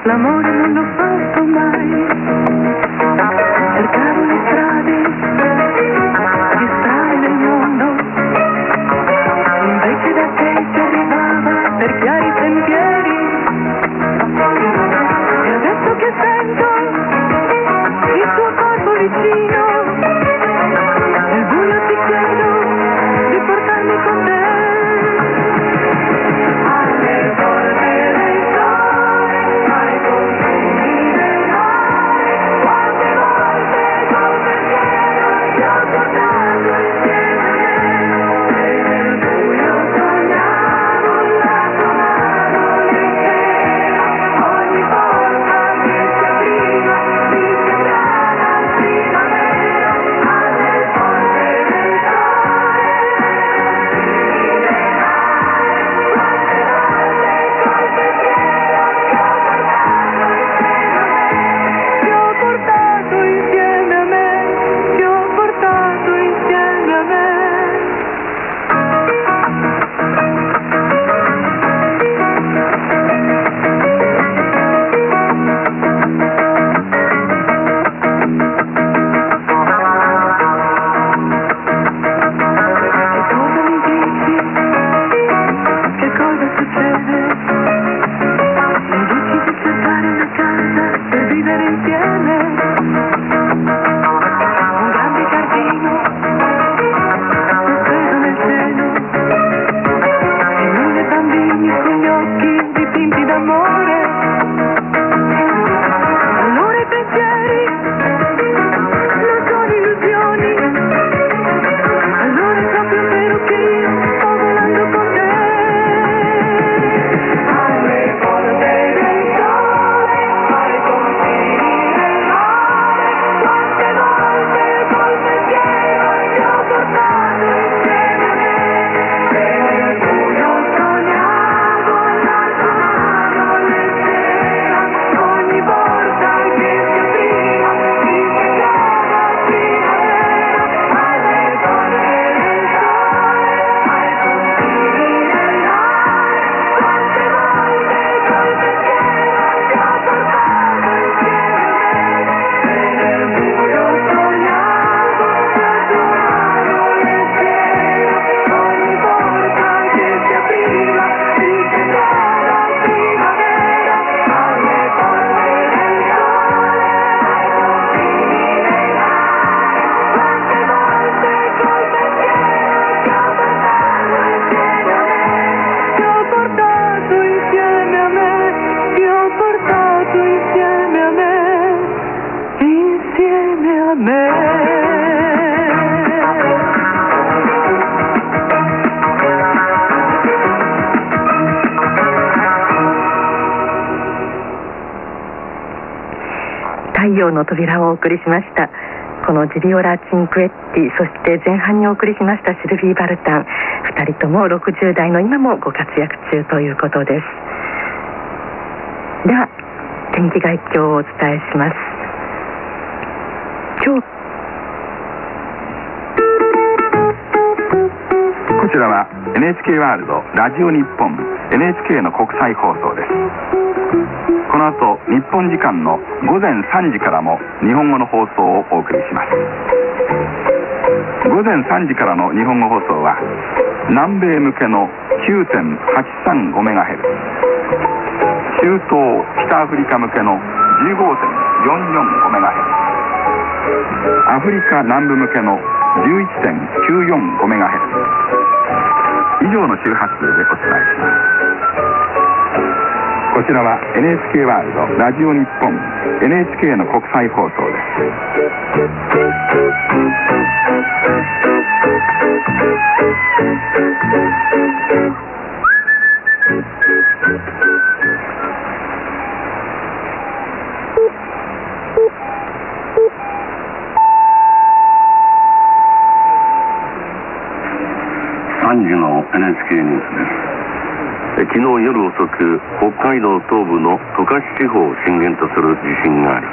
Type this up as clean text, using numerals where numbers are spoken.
l'amore non l'ho fatto mai. Cercavo le strade più strane del mondo, invece da te si arrivava per chiari sentieri. E adesso che sento il tuo corpo vicino, nel buio ti chiedo di portarmi con te. Alle porte del sole, ai confini del mare, quante volte col pensiero ti ho portato insieme a me. E nel buio sognavo la tua mano leggera, ogni volta che si apriva mi sembrava primavera. Alle porte del sole, confini del mare, quante volte col pensiero ti ho portato insieme a me, ti ho portato insieme a me. Che cosa mi dici? Che cosa succede? Mi dici di cercare una casa per vivere insieme, un grande giardino sospeso nel cielo, e noi bambini con gli occhi dipinti d'amore. Allora i pensieri non sono illusioni, allora è proprio vero che io sto volando con te. Alle porte del sole, ai confini del mare, quante volte col pensiero ti ho portato insieme a me. E nel buio sognavo la tua mano leggera, ogni volta che si apriva mi sembrava primavera. Alle porte del sole, ai confini del mare, quante volte col pensiero ti ho portato insieme a me. E nel buio sognavo la tua mano leggera, ogni volta che si apriva mi sembrava primavera. Alle porte del sole, ai confini del mare, quante volte col pensiero ti ho portato insieme a me, ti ho portato insieme a me, ti ho portato insieme a me, insieme a me.太陽の扉をお送りしました。このジビオラ・チンクエッティ、そして前半にお送りしましたシルビー・バルタン、2人とも60代の今もご活躍中ということです。では天気概況をお伝えします。今日こちらは NHK ワールドラジオ日本 NHK の国際放送です。この後日本時間の午前3時からも日本語の放送をお送りします。午前3時からの日本語放送は南米向けの 9.835MHz、 中東北アフリカ向けの 15.445MHz、 アフリカ南部向けの 11.945MHz 以上の周波数でお伝えします。こちらは NHK ワールドラジオ日本 NHK の国際放送です。3時の NHK ニュースです。昨日夜遅く北海道東部の十勝地方を震源とする地震があり